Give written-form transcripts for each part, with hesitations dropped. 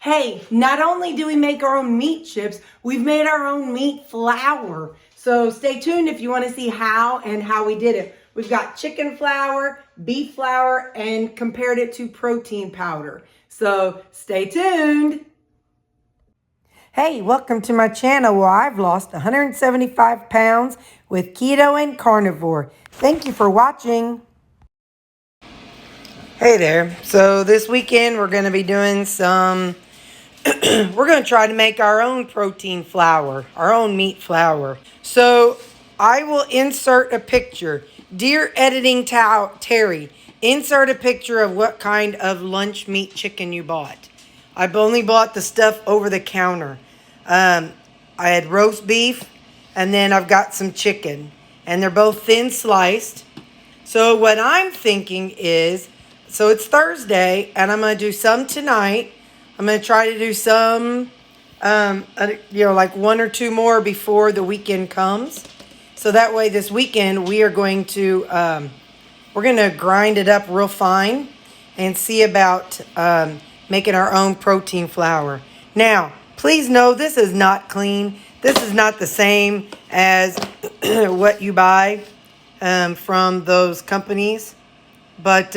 Hey, not only do we make our own meat chips, we've made our own meat flour. So stay tuned if you want to see how we did it. We've got chicken flour, beef flour, and compared it to protein powder. So stay tuned. Hey, welcome to my channel where I've lost 175 pounds with keto and carnivore. Thank you for watching. Hey there. So this weekend we're going to be doing we're going to try to make our own protein flour, our own meat flour. So I will insert a picture. Dear Editing Terry, insert a picture of what kind of lunch meat chicken you bought. I've only bought the stuff over the counter. I had roast beef, and then I've got some chicken. And they're both thin sliced. So what I'm thinking is, so it's Thursday, and I'm going to do some tonight. I'm going to try to do some, like one or two more before the weekend comes. So that way this weekend we are going to, we're going to grind it up real fine and see about making our own protein flour. Now, please know this is not clean. This is not the same as what you buy from those companies. But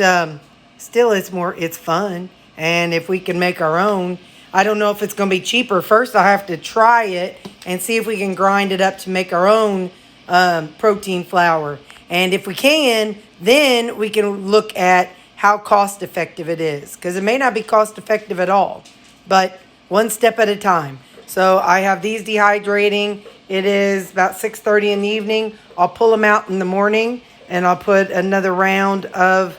still, it's fun. And if we can make our own, I don't know if it's going to be cheaper. First, I'll have to try it and see if we can grind it up to make our own protein flour. And if we can, then we can look at how cost effective it is. Because it may not be cost effective at all. But one step at a time. So I have these dehydrating. It is about 6:30 in the evening. I'll pull them out in the morning. And I'll put another round of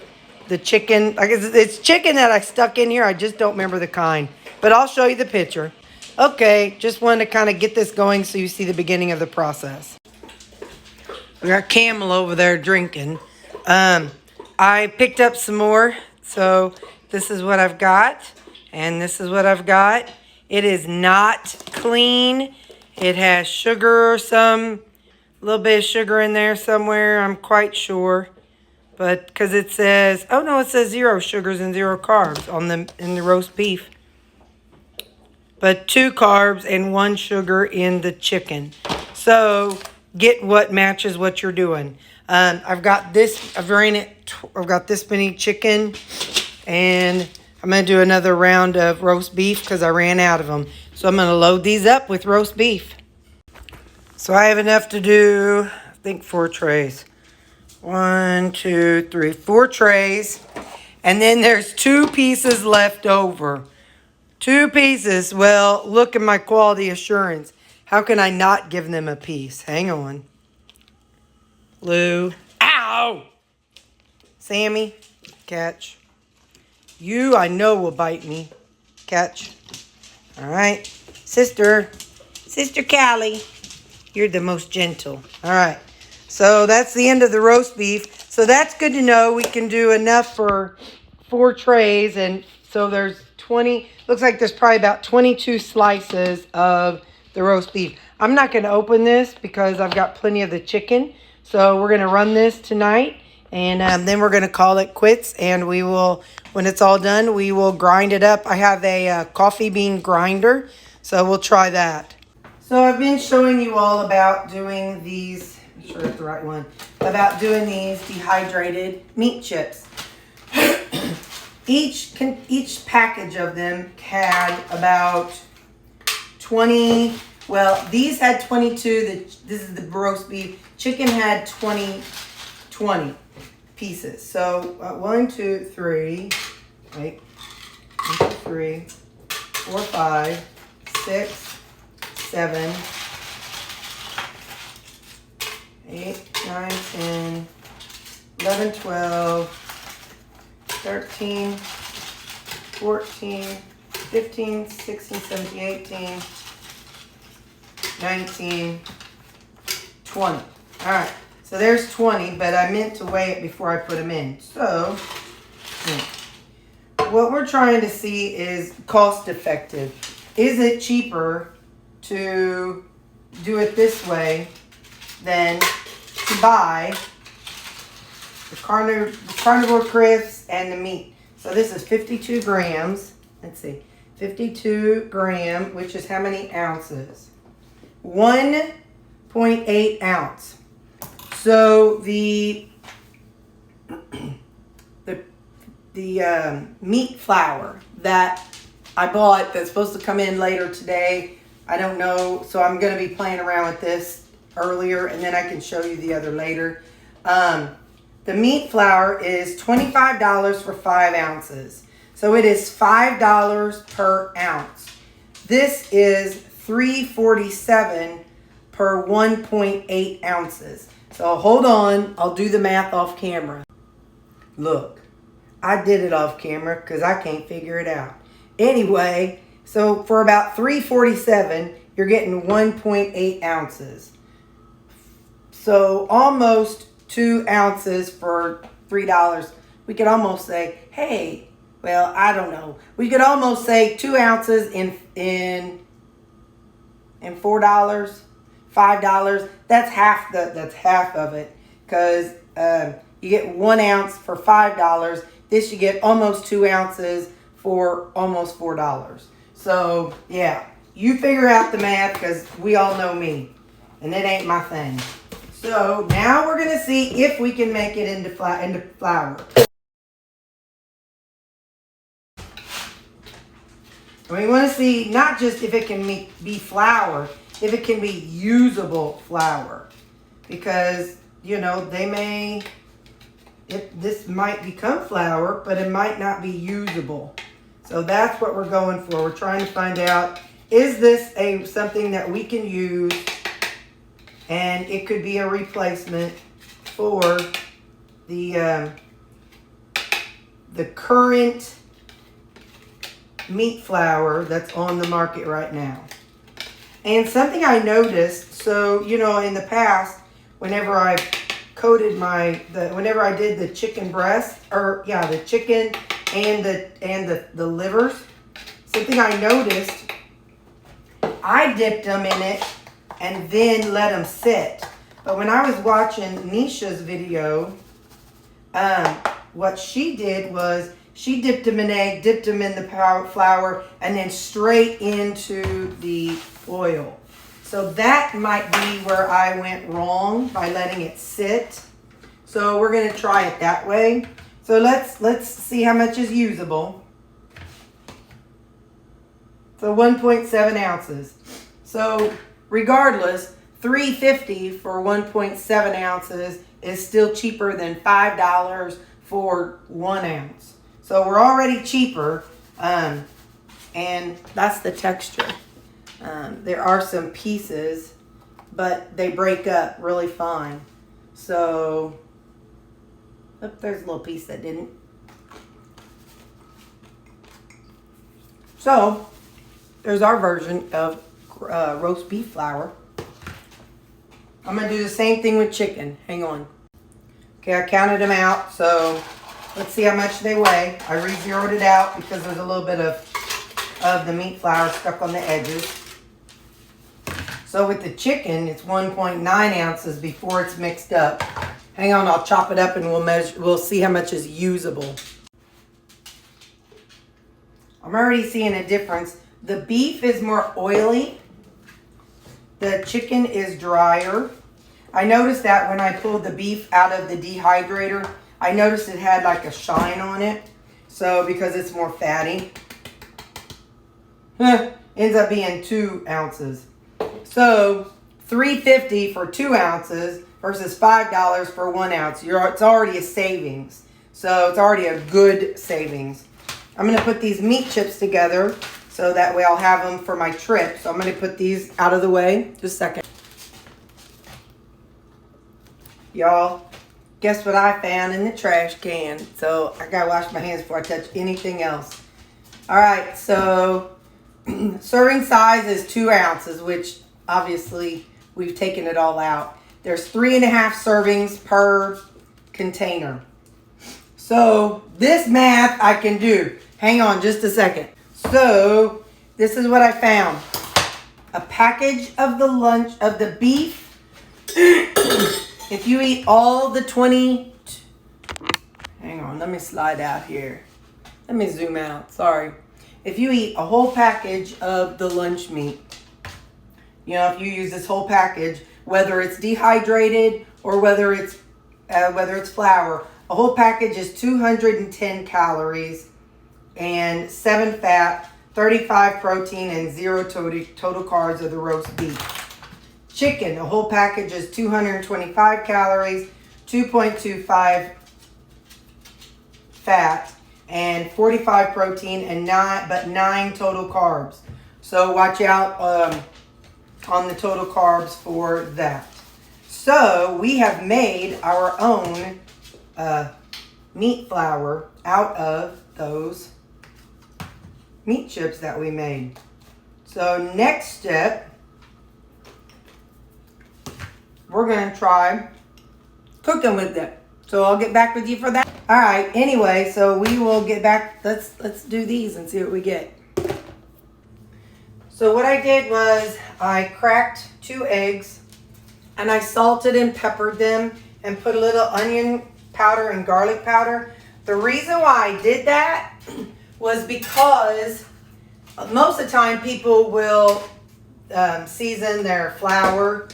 the chicken. I guess it's chicken that I stuck in here. I just don't remember the kind. But I'll show you the picture. Okay, just wanted to kind of get this going so you see the beginning of the process. We got Camel over there drinking. I picked up some more. So this is what I've got. And this is what I've got. It is not clean. It has sugar or a little bit of sugar in there somewhere, I'm quite sure. But because it says, oh no, it says 0 sugars and 0 carbs in the roast beef. But 2 carbs and 1 sugar in the chicken. So get what matches what you're doing. I've got this, I've got this many chicken, and I'm going to do another round of roast beef because I ran out of them. So I'm going to load these up with roast beef. So I have enough to do, I think 4 trays. 1, 2, 3, 4 trays. And then there's 2 pieces left over. 2 pieces. Well, look at my quality assurance. How can I not give them a piece? Hang on. Lou. Ow! Sammy, catch. You, I know, will bite me. Catch. All right. Sister Callie. You're the most gentle. All right. So that's the end of the roast beef. So that's good to know. We can do enough for 4 trays. And so there's 20. Looks like there's probably about 22 slices of the roast beef. I'm not going to open this because I've got plenty of the chicken. So we're going to run this tonight. And then we're going to call it quits. And we will, when it's all done, we will grind it up. I have a coffee bean grinder. So we'll try that. So I've been showing you all about doing these, I'm sure that's the right one, about doing these dehydrated meat chips. Each package of them had about 20, well, these had 22, this is the roast beef. Chicken had 20 pieces. So 1, 2, 3, wait, 1, 2, 3, 4, 5, 6, 7, 8, 9, 10, 11, 12, 13, 14, 15, 16, 17, 18, 19, 20. All right, so there's 20, but I meant to weigh it before I put them in. So what we're trying to see is cost effective. Is it cheaper to do it this way than to buy the carnivore crisps and the meat? So this is 52 grams. Let's see, 52 gram, which is how many ounces? 1.8 ounce. So the meat flour that I bought that's supposed to come in later today, I don't know, so I'm going to be playing around with this earlier and then I can show you the other later. The meat flour is $25 for 5 ounces. So it is $5 per ounce. This is $3.47 per 1.8 ounces. So hold on, I'll do the math off camera. Look, I did it off camera because I can't figure it out. Anyway, so for about $3.47, you're getting 1.8 ounces. So almost 2 ounces for $3. We could almost say, hey, well, I don't know. We could almost say 2 ounces in $4, $5. That's half of it, because you get 1 ounce for $5. This you get almost 2 ounces for almost $4. So yeah, you figure out the math because we all know me, and it ain't my thing. So now we're gonna see if we can make it into flour. We want to see not just if it can be flour, if it can be usable flour, because you know this might become flour, but it might not be usable. So that's what we're going for. We're trying to find out, is this something that we can use, and it could be a replacement for the current meat flour that's on the market right now. And something I noticed, so you know, in the past, whenever I coated whenever I did the chicken breast, or yeah, the chicken and the livers, something I noticed, I dipped them in it and then let them sit. But when I was watching Nisha's video, what she did was she dipped them in egg, dipped them in the flour, and then straight into the oil. So that might be where I went wrong by letting it sit. So we're going to try it that way. So let's see how much is usable. So 1.7 ounces. So regardless, $3.50 for 1.7 ounces is still cheaper than $5 for 1 ounce. So we're already cheaper, and that's the texture. There are some pieces, but they break up really fine. So, there's a little piece that didn't. So, there's our version of roast beef flour. I'm going to do the same thing with chicken. Hang on. Okay, I counted them out, so let's see how much they weigh. I re-zeroed it out because there's a little bit of the meat flour stuck on the edges. So with the chicken, it's 1.9 ounces before it's mixed up. Hang on, I'll chop it up and we'll see how much is usable. I'm already seeing a difference. The beef is more oily. The chicken is drier. I noticed that when I pulled the beef out of the dehydrator, I noticed it had like a shine on it. So because it's more fatty. Ends up being 2 ounces. So $3.50 for 2 ounces versus $5 for 1 ounce. It's already a savings. So it's already a good savings. I'm going to put these meat chips together so that way I'll have them for my trip. So I'm going to put these out of the way. Just a second. Y'all, guess what I found in the trash can? So I got to wash my hands before I touch anything else. All right, so serving size is 2 ounces, which obviously we've taken it all out. There's 3.5 servings per container. So this math I can do. Hang on just a second. So this is what I found. A package of the beef. If you eat all the 20, hang on, let me slide out here. Let me zoom out, sorry. if you eat a whole package of the lunch meat, you know, if you use this whole package, whether it's dehydrated or whether it's flour, a whole package is 210 calories and 7 fat, 35 protein, and 0 total carbs of the roast beef. Chicken, a whole package is 225 calories, 2.25 fat, and 45 protein, and 9 total carbs. So watch out on the total carbs for that. So we have made our own meat flour out of those meat chips that we made. So next step, we're going to try cooking with it. So I'll get back with you for that. All right, anyway, so we will get back. Let's do these and see what we get. So what I did was I cracked 2 eggs and I salted and peppered them and put a little onion powder and garlic powder. The reason why I did that was because most of the time people will season their flour,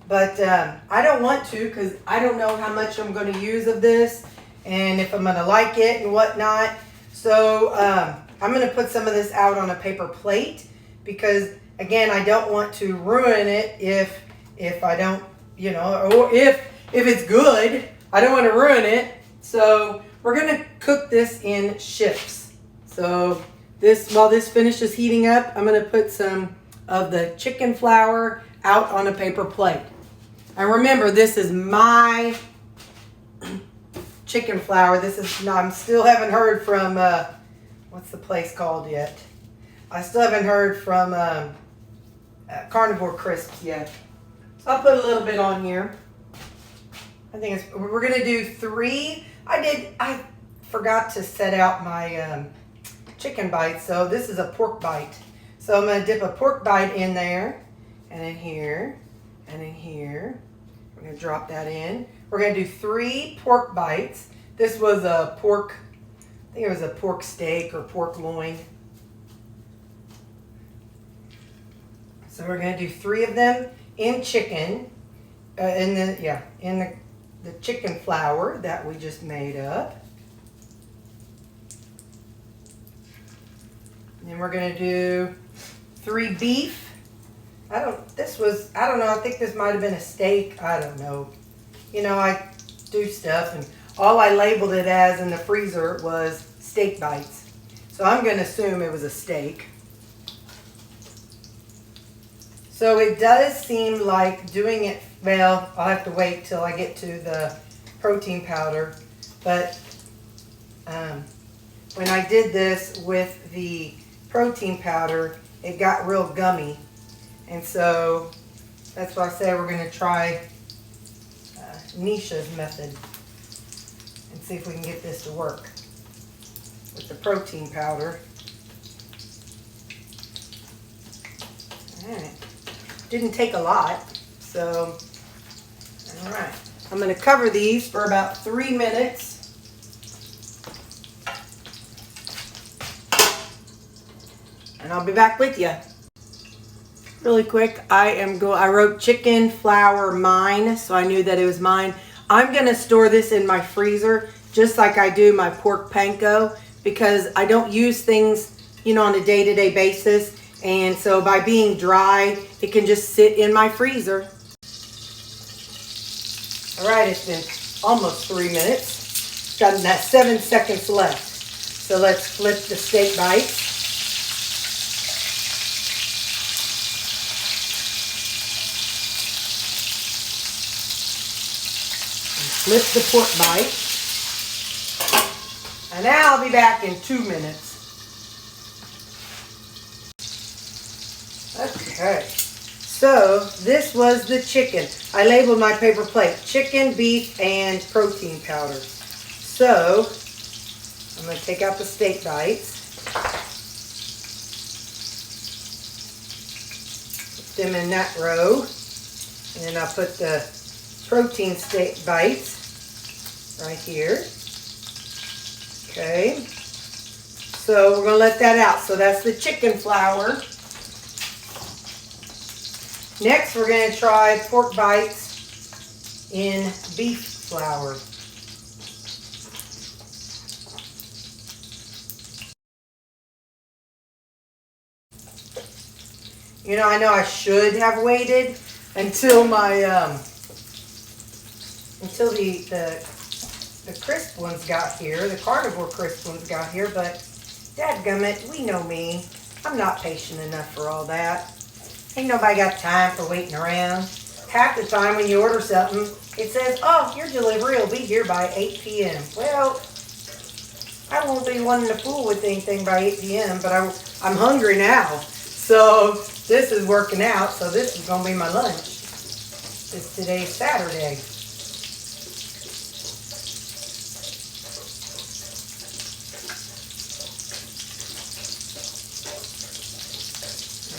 but I don't want to because I don't know how much I'm going to use of this and if I'm going to like it and whatnot. So I'm going to put some of this out on a paper plate because, again, I don't want to ruin it if I don't, you know, or if it's good, I don't want to ruin it. So we're going to cook this in shifts. So while this finishes heating up, I'm going to put some of the chicken flour out on a paper plate. And remember, this is my chicken flour. I still haven't heard from, what's the place called yet? I still haven't heard from Carnivore crisps yet. So I'll put a little bit on here. We're going to do 3. I forgot to set out my chicken bites. So this is a pork bite. So I'm going to dip a pork bite in there, and in here, and in here. We're going to drop that in. We're going to do 3 pork bites. This was a pork, I think it was a pork steak or pork loin. So we're going to do 3 of them in chicken, in the chicken flour that we just made up. And then we're going to do 3 beef. I don't know, I think this might have been a steak. I don't know. You know, I do stuff, and all I labeled it as in the freezer was steak bites. So I'm going to assume it was a steak. So it does seem like doing it, well, I'll have to wait till I get to the protein powder. But when I did this with the protein powder, it got real gummy. And so that's why I say we're going to try Nisha's method and see if we can get this to work with the protein powder. All right. Didn't take a lot, so all right. I'm going to cover these for about 3 minutes. And I'll be back with you. Really quick, I wrote chicken flour mine, so I knew that it was mine. I'm going to store this in my freezer just like I do my pork panko because I don't use things, you know, on a day-to-day basis. And so by being dry, it can just sit in my freezer. All right, it's been almost 3 minutes. Got that 7 seconds left. So let's flip the steak bites. Flip the pork bite. And now I'll be back in 2 minutes. Okay. So this was the chicken. I labeled my paper plate chicken, beef, and protein powder. So I'm going to take out the steak bites. Put them in that row. And then I'll put the protein steak bites right here. Okay. So we're going to let that out. So that's the chicken flour. Next, we're going to try pork bites in beef flour. You know I should have waited until my until the crisp ones got here, the Carnivore crisp ones got here, but dadgummit, we know me. I'm not patient enough for all that. Ain't nobody got time for waiting around. Half the time when you order something, it says, oh, your delivery will be here by 8 p.m. Well, I won't be wanting to fool with anything by 8 p.m., but I'm hungry now. So this is working out. So this is going to be my lunch. It's today's Saturday.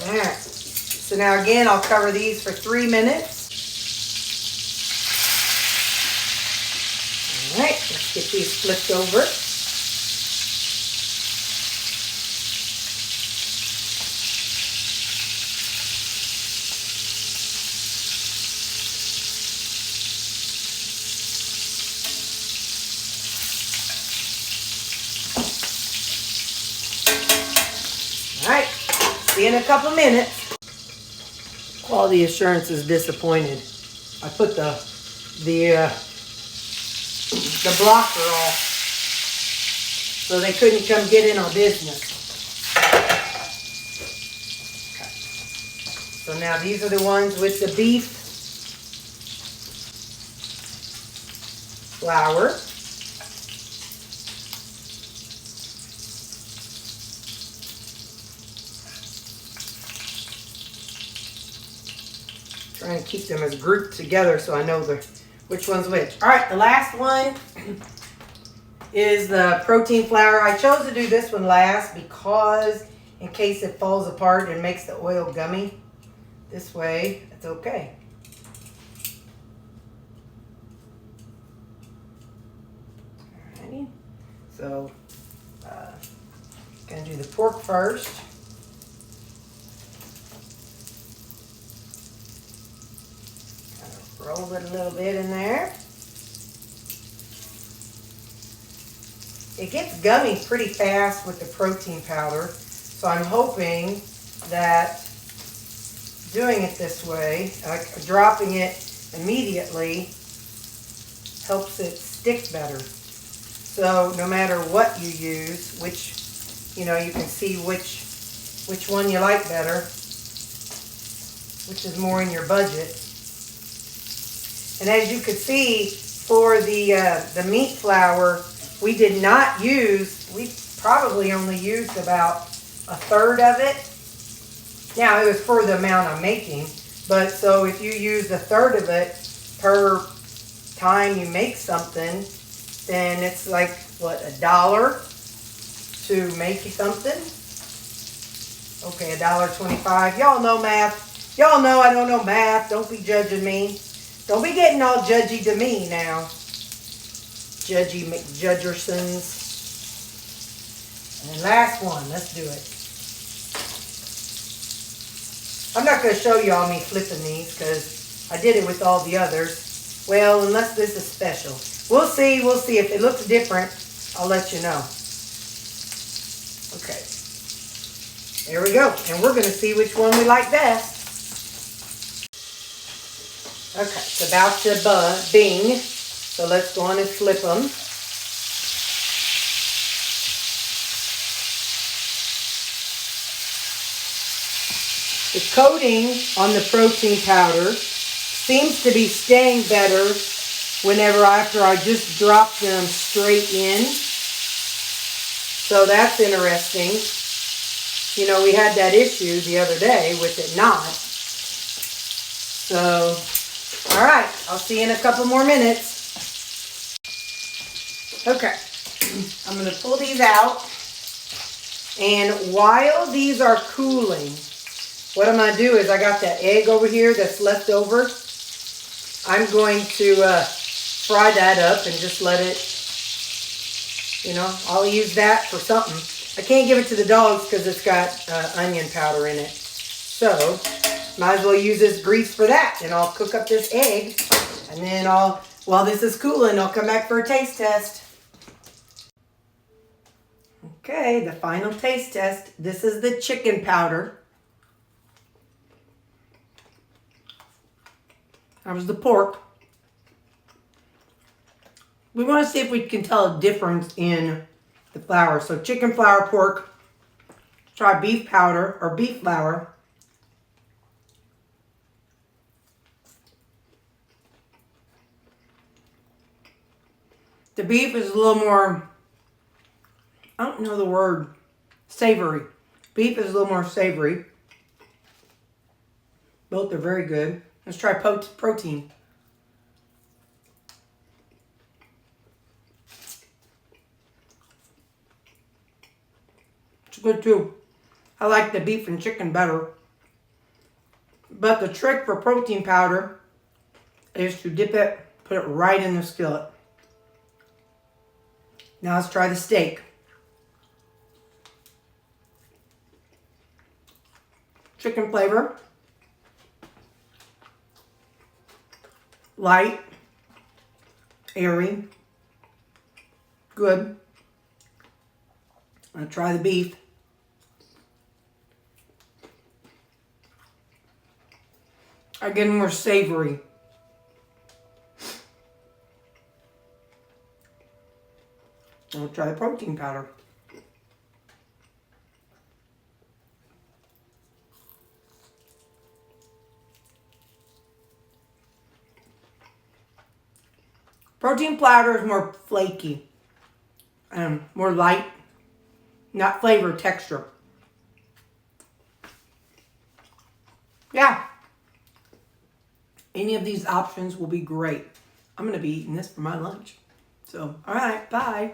All right. So now again, I'll cover these for 3 minutes. All right, let's get these flipped over. All right, see you in a couple minutes. Quality assurance is disappointed. I put the blocker off so they couldn't come get in our business. Okay. So now these are the ones with the beef flour. Trying to keep them as grouped together so I know which one's which. All right, the last one is the protein flour. I chose to do this one last because in case it falls apart and makes the oil gummy, this way it's okay. Alrighty, so gonna do the pork first. Roll it a little bit in there. It gets gummy pretty fast with the protein powder, so I'm hoping that doing it this way, dropping it immediately, helps it stick better. So no matter what you use, you can see which one you like better, which is more in your budget. And as you could see, for the meat flour, we probably only used about a third of it. Now, it was for the amount I'm making, but so if you use a third of it per time you make something, then it's like, what, $1 to make something? Okay, $1.25. Y'all know math. Y'all know I don't know math. Don't be judging me. Don't be getting all judgy to me now. Judgy McJudgersons. And last one, let's do it. I'm not going to show y'all me flipping these because I did it with all the others. Well, unless this is special. We'll see. If it looks different, I'll let you know. Okay. There we go. And we're going to see which one we like best. Okay, it's about to bing, so let's go on and flip them. The coating on the protein powder seems to be staying better after I just drop them straight in. So that's interesting. We had that issue the other day with it not. So... all right, I'll see you in a couple more minutes. Okay, I'm going to pull these out. And while these are cooling, what I'm going to do is I got that egg over here that's left over. I'm going to fry that up and just let it, I'll use that for something. I can't give it to the dogs because it's got onion powder in it. So, might as well use this grease for that. And I'll cook up this egg. And then while this is cooling, I'll come back for a taste test. Okay, the final taste test. This is the chicken powder. That was the pork. We want to see if we can tell a difference in the flour. So chicken flour, pork. Try beef powder or beef flour. The beef is a little more, I don't know the word, savory. Beef is a little more savory. Both are very good. Let's try protein. It's good too. I like the beef and chicken better. But the trick for protein powder is to dip it, put it right in the skillet. Now let's try the steak. Chicken flavor. Light. Airy. Good. I'll try the beef. Again, more savory. I'll try the protein powder. Protein powder is more flaky. More light. Not flavor, texture. Yeah. Any of these options will be great. I'm going to be eating this for my lunch. So, all right, bye.